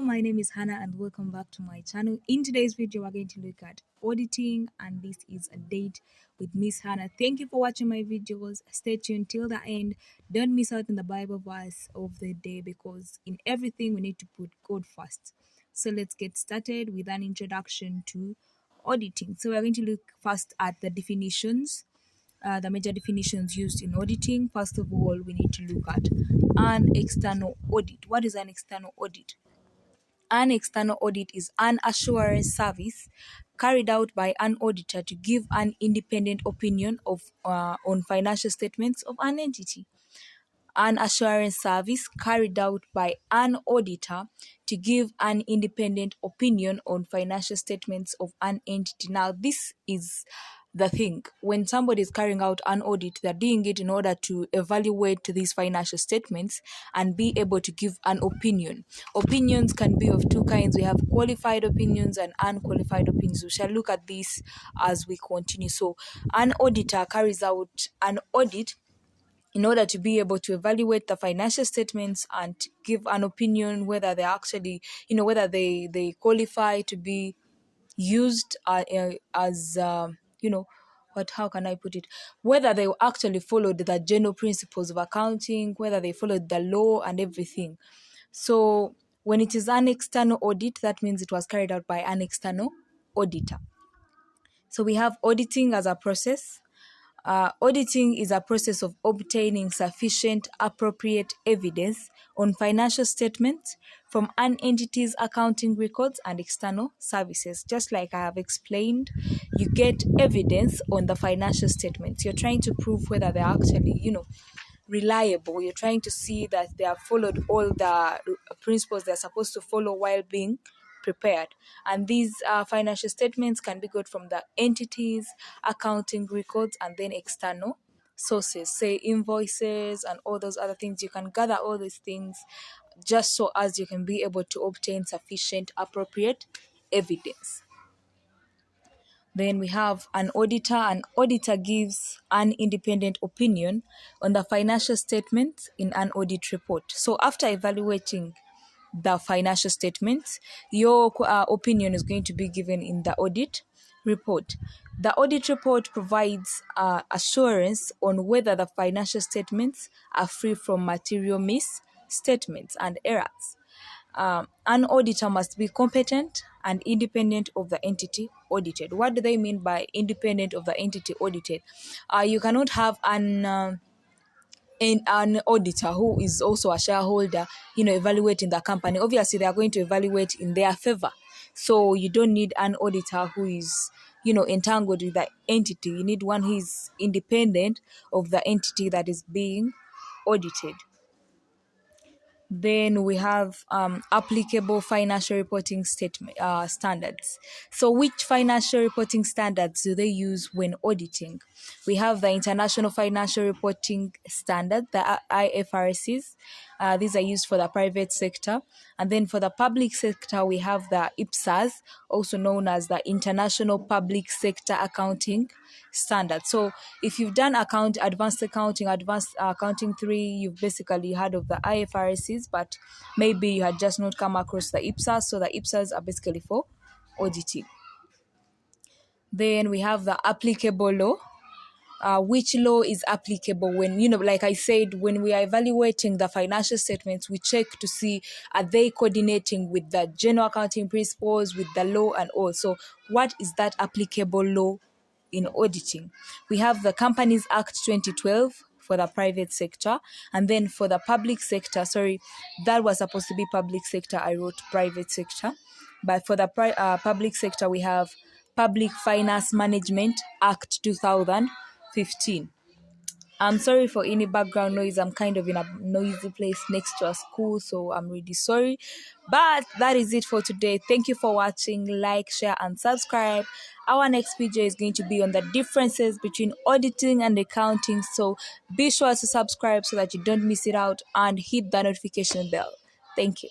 my name is Hannah and welcome back to my channel. In today's video, we're going to look at auditing, and this is a date with Miss Hannah. Thank you for watching my videos. Stay tuned till the end. Don't miss out on the Bible verse of the day, because in everything we need to put God first. So let's get started with an introduction to auditing. So we're going to look first at the definitions. The major definitions used in auditing. First of all, we need to look at an external audit. What is an external audit? An external audit is an assurance service carried out by an auditor to give an independent opinion on financial statements of an entity. An assurance service carried out by an auditor to give an independent opinion on financial statements of an entity. Now, this is the thing. When somebody is carrying out an audit, they're doing it in order to evaluate these financial statements and be able to give an opinion. Opinions can be of two kinds. We have qualified opinions and unqualified opinions. We shall look at this as we continue. So, an auditor carries out an audit in order to be able to evaluate the financial statements and give an opinion whether they're actually, whether they qualify to be used as how can I put it? Whether they actually followed the general principles of accounting, whether they followed the law and everything. So when it is an external audit, that means it was carried out by an external auditor. So we have auditing as a process. Auditing is a process of obtaining sufficient, appropriate evidence on financial statements from an entity's accounting records and external services. Just like I have explained, you get evidence on the financial statements. You're trying to prove whether they're actually, reliable. You're trying to see that they have followed all the principles they're supposed to follow while being prepared. And these financial statements can be got from the entities, accounting records, and then external sources, say invoices and all those other things. You can gather all these things just so as you can be able to obtain sufficient, appropriate evidence. Then we have an auditor. An auditor gives an independent opinion on the financial statements in an audit report. So after evaluating the financial statements, your opinion is going to be given in the audit report. The audit report provides assurance on whether the financial statements are free from material misstatements and errors. An auditor must be competent and independent of the entity audited. What do they mean by independent of the entity audited? You cannot have an auditor who is also a shareholder, evaluating the company. Obviously, they are going to evaluate in their favor. So you don't need an auditor who is, entangled with the entity. You need one who is independent of the entity that is being audited. Then we have applicable financial reporting standards. So which financial reporting standards do they use when auditing? We have the International Financial Reporting Standard, the IFRSs. These are used for the private sector. And then for the public sector, we have the IPSAs, also known as the International Public Sector Accounting Standard. So if you've done advanced accounting 3, you've basically heard of the IFRSs, but maybe you had just not come across the IPSAs. So the IPSAs are basically for auditing. Then we have the applicable law. Which law is applicable when, like I said, when we are evaluating the financial statements, we check to see, are they coordinating with the general accounting principles, with the law and all. So what is that applicable law in auditing? We have the Companies Act 2012 for the private sector, and then for the public sector, that was supposed to be public sector, I wrote private sector, but for the public sector, we have Public Finance Management Act 2015. I'm sorry for any background noise. I'm kind of in a noisy place next to a school, so I'm really sorry. But that is it for today. Thank you for watching. Like, share, and subscribe. Our next video is going to be on the differences between auditing and accounting. So be sure to subscribe so that you don't miss it out, and hit the notification bell. Thank you.